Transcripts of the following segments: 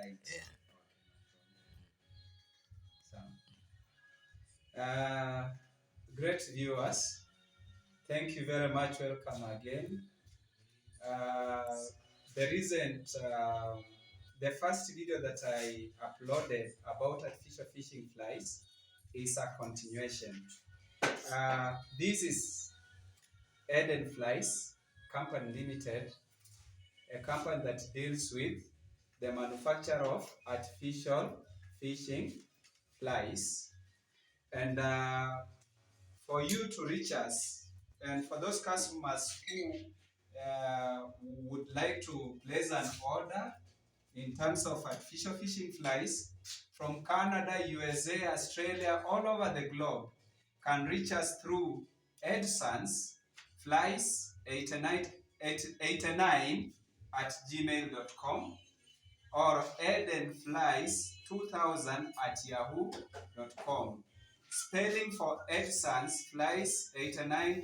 right. Yeah. So, great viewers. Thank you very much. Welcome again. Uh, the recent, the first video that I uploaded about artificial fishing flies is a continuation. This is Eden Flies Company Limited, a company that deals with the manufacture of artificial fishing flies. And for you to reach us, and for those customers who would like to place an order in terms of artificial fishing flies from Canada, USA, Australia, all over the globe, can reach us through Edsons flies 89 at gmail.com or edenflies2000 at yahoo.com. Spelling for Edsons flies 89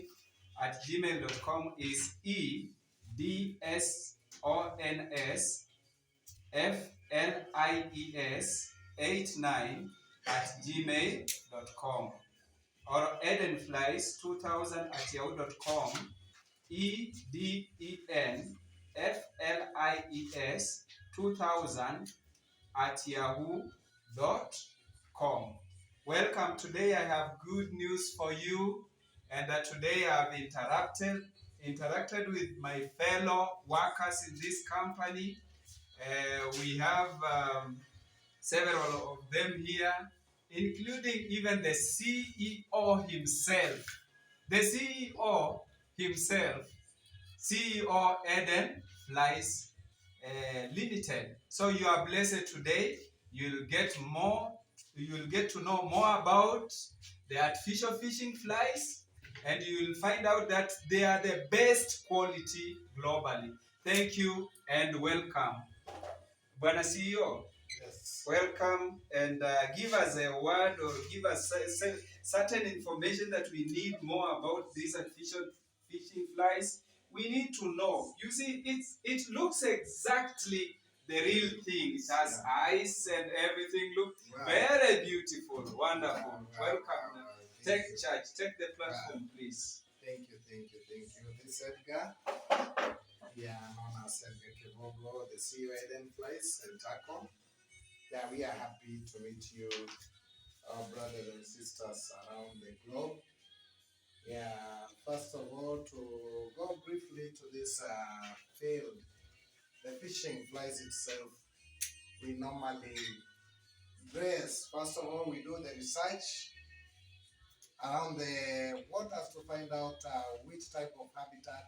at gmail.com is EDSONSFLIES 89 at gmail.com or edenflies2000 at yahoo.com. EDENFLIES 2000 at yahoo.com. Welcome. Today I have good news for you, and today I've interacted with my fellow workers in this company. We have several of them here, including even the CEO himself. The CEO himself, CEO Eden Flies Limited. So you are blessed today. You'll get more. You'll get to know more about the artificial fishing flies, and you will find out that they are the best quality globally. Thank you and welcome. Bwana CEO, Yes. welcome, and give us a word or give us certain information that we need more about these artificial fishing flies. We need to know. You see, it looks exactly the real thing. It has eyes and everything. Look very beautiful, wonderful. Welcome. Take charge. Take the platform, please. Thank you. This is Edgar. Yeah, known as Edgar Kevogo, the CEO Eden Flies and Taco. Yeah, we are happy to meet you, our brothers and sisters around the globe. Yeah, first of all, to go briefly to this field, the fishing flies itself, we normally dress. First of all, we do the research around the waters to find out which type of habitat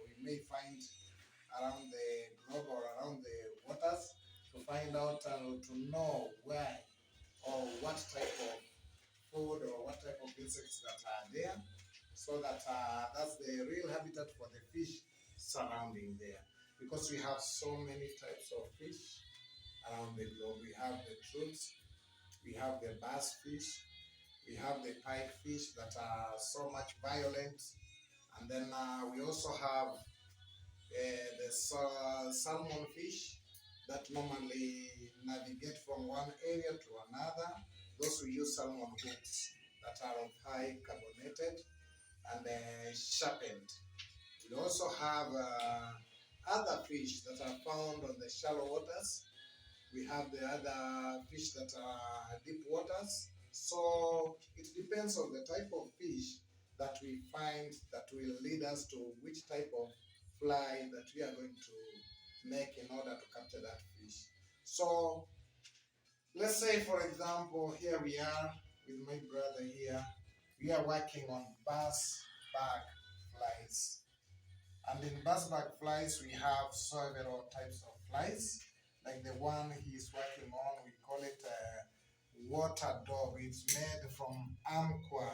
we may find around the globe or around the waters, to find out to know where or what type of food or what type of insects that are there, so that that's the real habitat for the fish surrounding there. Because we have so many types of fish around the globe. We have the troots, we have the bass fish, we have the pike fish that are so much violent, and then we also have the salmon fish that normally navigate from one area to another. Those who use salmon hooks that are of high carbonated and sharpened. We also have other fish that are found on the shallow waters. We have the other fish that are deep waters. So it depends on the type of fish that we find that will lead us to which type of fly that we are going to make in order to capture that fish. So let's say, for example, here we are with my brother here. We are working on bass bag flies. And in bass bag flies, we have several types of flies. Like the one he's working on, we call it water dog. It's made from Amqua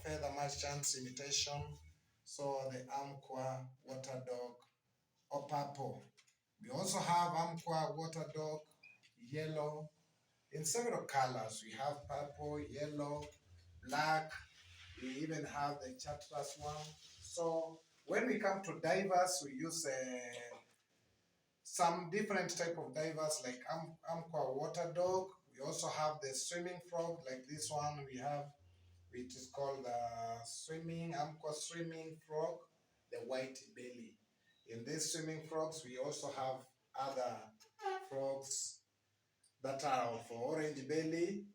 feather merchants imitation. So the Amqua water dog or purple. We also have Amqua water dog yellow in several colors. We have purple, yellow, black. We even have the chartreuse one. So when we come to divers, we use some different type of divers like Amqua water dog. We also have the swimming frog like this one we have, which is called the swimming Amqua swimming frog, the white belly. In these swimming frogs, we also have other frogs that are of orange belly,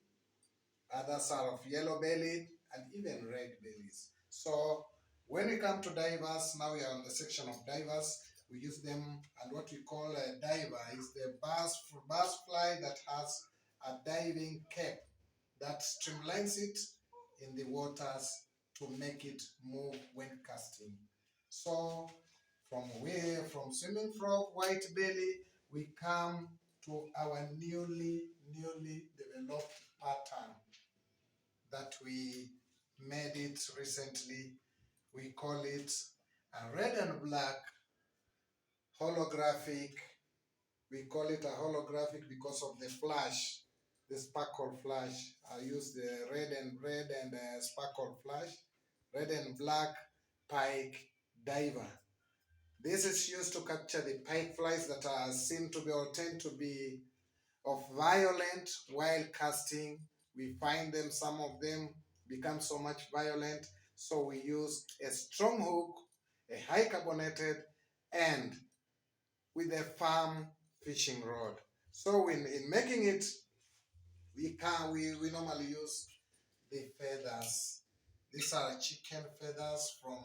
others are of yellow bellied, and even red bellies. So when we come to divers, now we are on the section of divers. We use them, and what we call a diver is the bass fly that has a diving cape that streamlines it in the waters to make it move when casting. So from swimming frog, white belly, we come to our newly developed pattern that we made it recently. We call it a red and black holographic. We call it a holographic because of the flash, the sparkle flash. I use the red and sparkle flash, red and black pike diver. This is used to capture the pike flies that are seen to be or tend to be of violent while casting. We find them, some of them become so much violent, so we use a strong hook, a high carbonated, and with a firm fishing rod. So in making it, we normally use the feathers. These are chicken feathers from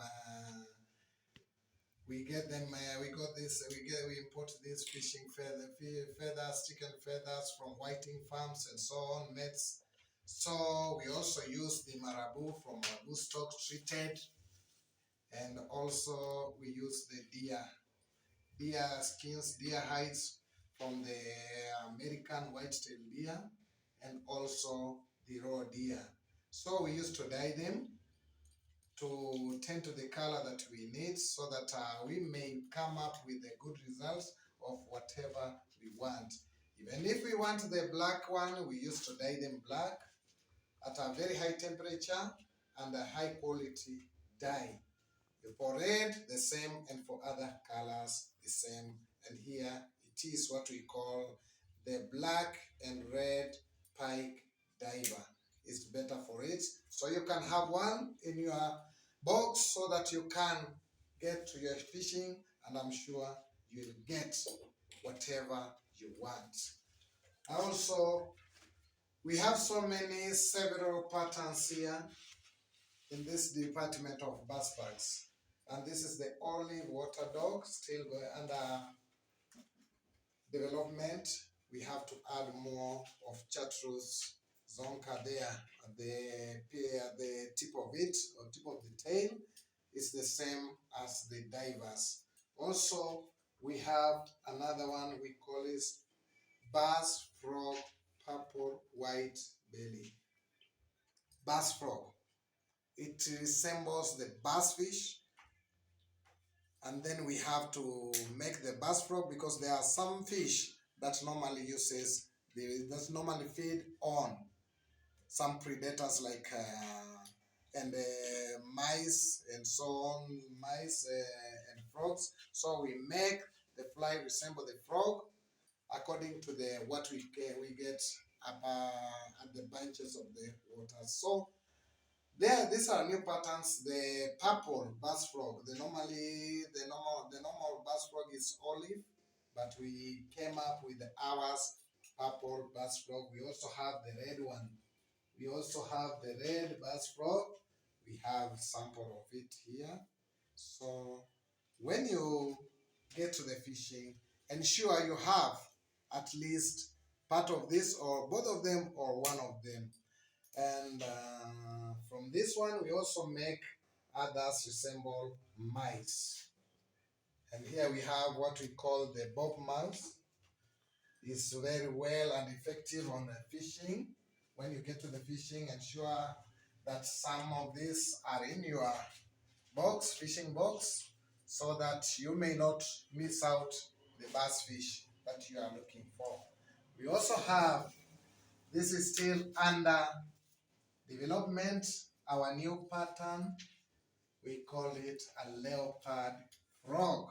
we get them. We got this. We import these fishing feathers, chicken feathers from whiting farms and so on, nets. So we also use the marabou from marabou stock treated, and also we use the deer skins, deer hides from the American white-tailed deer, and also the raw deer. So we used to dye them to tend to the color that we need so that we may come up with the good results of whatever we want. Even if we want the black one, we used to dye them black at a very high temperature and a high quality dye. For red, the same, and for other colors, the same. And here it is what we call the black and red pike diver. It's better for it. So you can have one in your box so that you can get to your fishing, and I'm sure you'll get whatever you want. Also, we have several patterns here in this department of bass bags. And this is the only water dog still going under development. We have to add more of chartreuse zonka there at the tip of it, or tip of the tail. It's the same as the divers. Also, we have another one we call it bass frog purple white belly. Bass frog. It resembles the bass fish, and then we have to make the bass frog because there are some fish that normally normally feed on some predators like mice and so on, mice and frogs. So we make the fly resemble the frog according to the what we get at the branches of the water. So these are new patterns. The purple bass frog. The normal bass frog is olive, but we came up with ours purple bass frog. We also have the red one. We also have the red bass frog. We have sample of it here. So when you get to the fishing, ensure you have at least part of this or both of them or one of them. And from this one, we also make others resemble mice. And here we have what we call the bob mouse. It's very well and effective on fishing. When you get to the fishing, ensure that some of these are in your box, fishing box, so that you may not miss out the bass fish that you are looking for. We also have, this is still under development, our new pattern, we call it a leopard frog.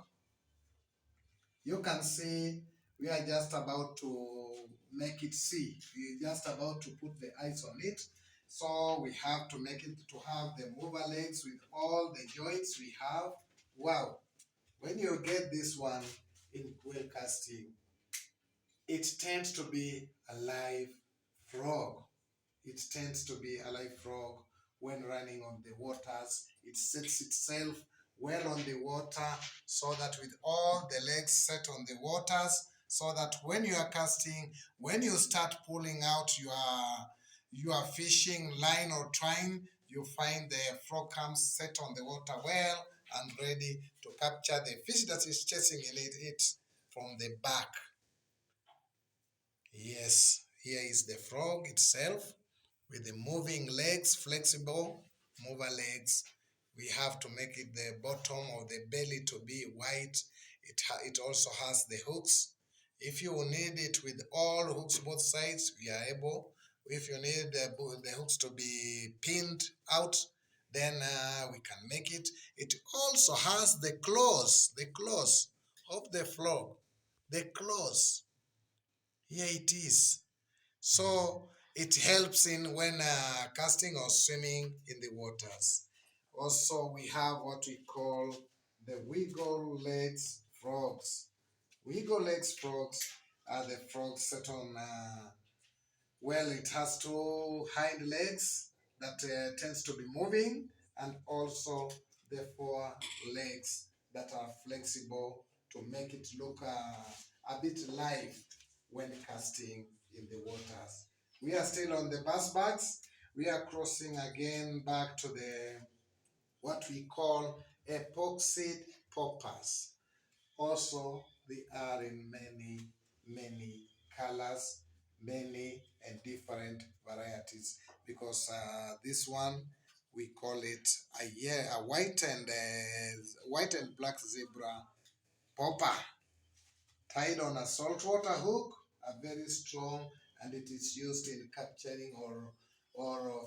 You can see we are just about to make it see. We're just about to put the eyes on it. So we have to make it to have the mover legs with all the joints we have. Wow. When you get this one in quail casting, it tends to be a live frog. It tends to be a live frog when running on the waters. It sets itself well on the water so that with all the legs set on the waters, so that when you are casting, when you start pulling out your fishing line or twine, you find the frog comes set on the water well and ready to capture the fish that is chasing it from the back. Yes, here is the frog itself with the moving legs, flexible mover legs. We have to make it the bottom of the belly to be white. It also has the hooks. If you need it with all hooks both sides, we are able. If you need the hooks to be pinned out, then we can make it. It also has the claws of the frog, the claws. Here it is. So it helps in when casting or swimming in the waters. Also, we have what we call the wiggle legs frogs. Wiggle legs frogs are the frogs set on, well, it has two hind legs that tends to be moving, and also the four legs that are flexible to make it look a bit live when casting in the waters. We are still on the bass bags. We are crossing again back to the what we call epoxy poppers. Also, they are in many colors, many and different varieties. Because this one we call it a white and black zebra popper, tied on a saltwater hook, are very strong, and it is used in capturing or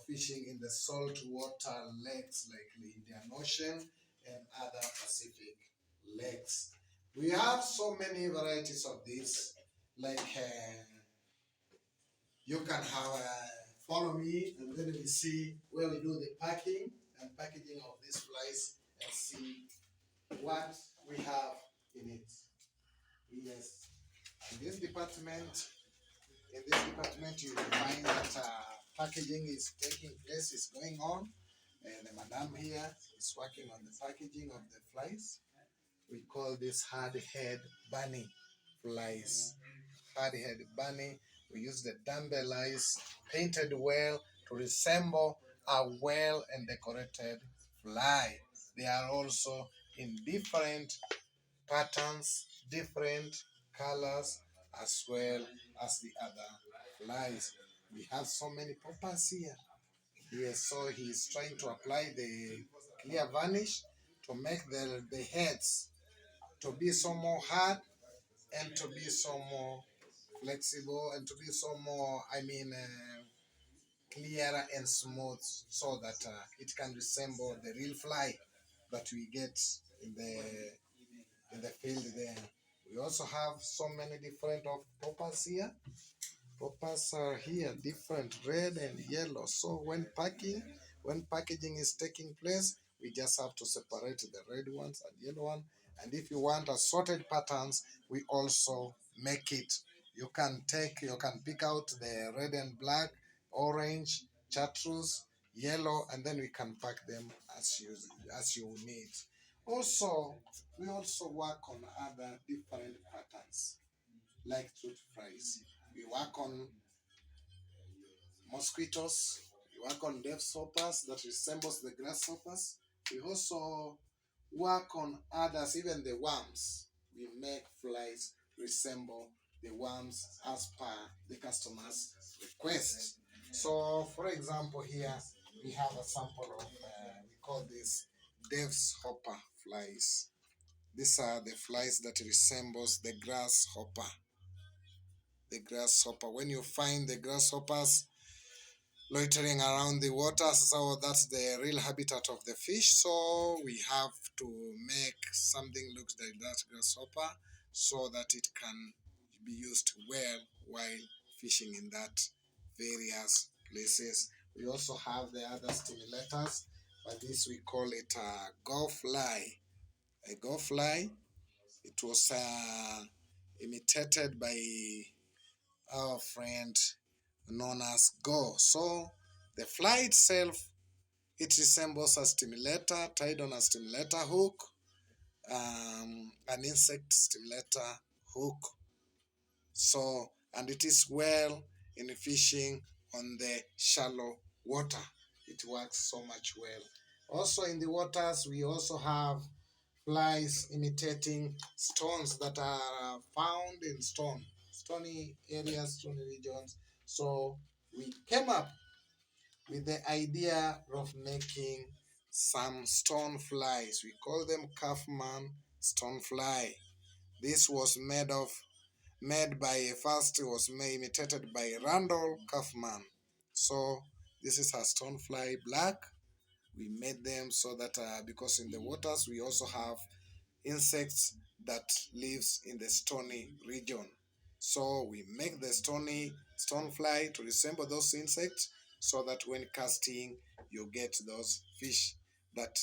fishing in the saltwater lakes like the Indian Ocean and other Pacific lakes. We have so many varieties of this, like you can have follow me, and then we see where we do the packing and packaging of these flies and see what we have in it. Yes. In this department, you will find that packaging is taking place, is going on. And the madam here is working on the packaging of the flies. We call this hard head bunny flies. Hard head bunny. We use the dumbbell eyes painted well to resemble a well and decorated fly. They are also in different patterns, different colors, as well as the other flies. We have so many poppers here. Yes, so he's trying to apply the clear varnish to make the heads to be so more hard and to be so more flexible and to be so more, clearer and smooth so that it can resemble the real fly that we get in the field there. We also have so many different of poppers here. Poppers are here, different red and yellow. So when packaging is taking place, we just have to separate the red ones and yellow one. And if you want assorted patterns, we also make it. You can pick out the red and black, orange, chartreuse, yellow, and then we can pack them as you need. Also, we also work on other different patterns like tooth fries. We work on mosquitoes. We work on hoppers that resembles the grasshoppers. We also work on others, even the worms. We make flies resemble the worms as per the customer's request. So, for example, here we have a sample of we call this Dave's hopper flies. These are the flies that resembles the grasshopper. The grasshopper. When you find the grasshoppers loitering around the water, so that's the real habitat of the fish. So we have to make something looks like that grasshopper so that it can be used well while fishing in that various places. We also have the other stimulators, but this we call it a go fly. A go fly, it was imitated by our friend known as go. So the fly itself, it resembles a stimulator tied on a stimulator hook, an insect stimulator hook. So, and it is well in fishing on the shallow water. It works so much well. Also in the waters, we also have flies imitating stones that are found in stony areas, stony regions. So we came up with the idea of making some stone flies. We call them Kaufman stone fly. This was made by first it was imitated by Randall Kaufman. So this is a stone fly black. We made them so that because in the waters we also have insects that lives in the stony region. So we make the stonefly to resemble those insects so that when casting you get those fish that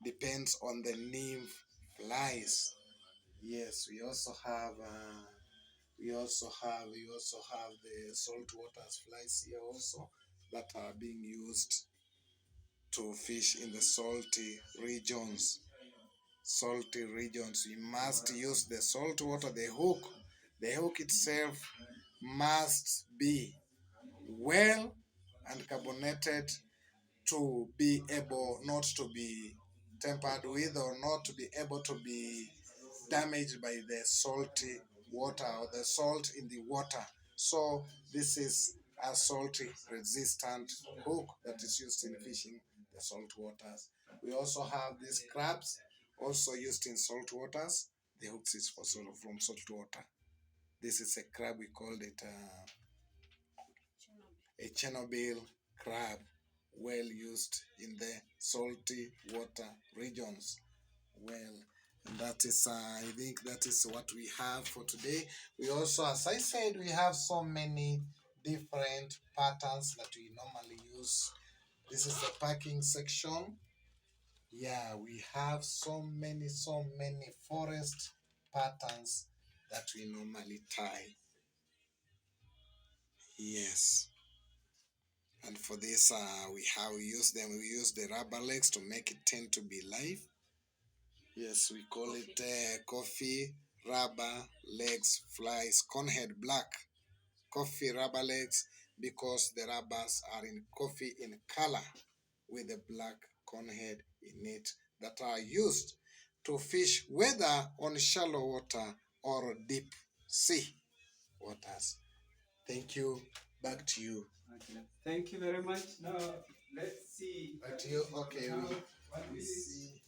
depends on the nymph flies. Yes, we also have the saltwater flies here also that are being used to fish in the salty regions. We must use the salt water, the hook. The hook itself must be well and carbonated to be able not to be tampered with or not to be able to be damaged by the salty water or the salt in the water. So this is a salty resistant hook that is used in fishing the salt waters. We also have these crabs also used in salt waters. The hooks is for sort of from salt water. This is a crab, we called it a Chernobyl crab, well used in the salty water regions. Well, and that is, I think that is what we have for today. We also, as I said, we have so many different patterns that we normally use. This is the packing section. Yeah, we have so many forest patterns that we normally tie. Yes. And for this, we use them. We use the rubber legs to make it tend to be live. Yes, we call it coffee rubber legs flies conehead black. Coffee rubber legs because the rubbers are in coffee in color with a black conehead in it that are used to fish whether on shallow water or deep sea waters. Thank you. Back to you. Okay. Thank you very much. Now let's see. Back to you. Okay. We see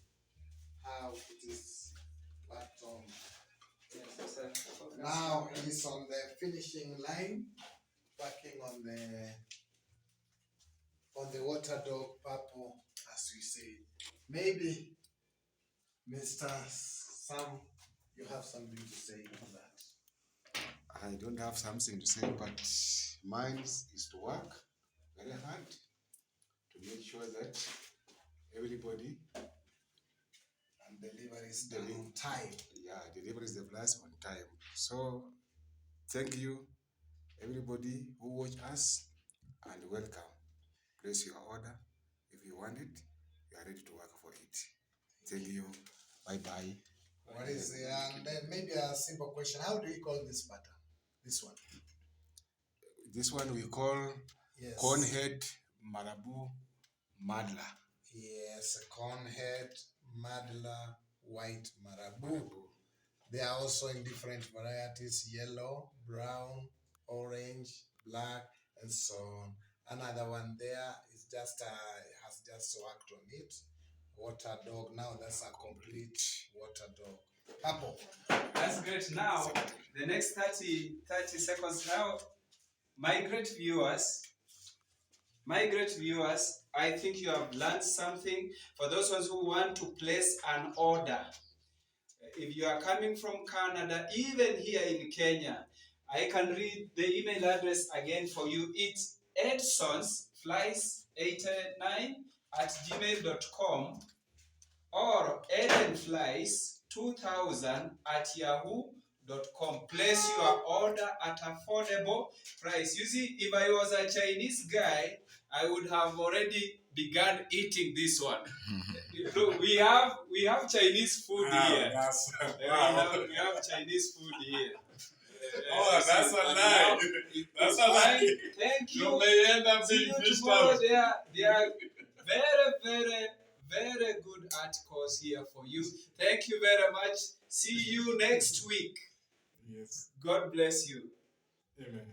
how it is packed on. Yes, sir. Now it is on the finishing line, packing on the water dog purple, as we say. Maybe Mr. Sam, you have something to say on that. I don't have something to say, but mine is to work very hard to make sure that everybody And delivery is done on time. delivers the flies on time. So thank you, everybody who watch us, and welcome. Place your order. If you want it, you are ready to work for it. Thank you. Bye bye. What is the, and then maybe a simple question. How do you call this pattern? This one. This one we call Yes. Cornhead Marabu Madla. Yes, a cornhead, madla, white marabu. They are also in different varieties: yellow, brown, orange, black, and so on. Another one there is just has just worked on it. Water dog. Now that's a complete water dog. Purple. That's great. Now, the next 30 seconds now, my great viewers, I think you have learned something. For those ones who want to place an order, if you are coming from Canada, even here in Kenya, I can read the email address again for you. It's edsonsflies89@gmail.com or edenflies2000@yahoo.com. Place your order at affordable price. You see, if I was a Chinese guy, I would have already begun eating this one. Look, we have Chinese food here. Wow. We have Chinese food here. Oh, that's a lie. That's a lie. Thank you. You may end up See being you fished tomorrow. out. They are very, very, very good articles here for you. Thank you very much. See you next week. Yes. God bless you. Amen.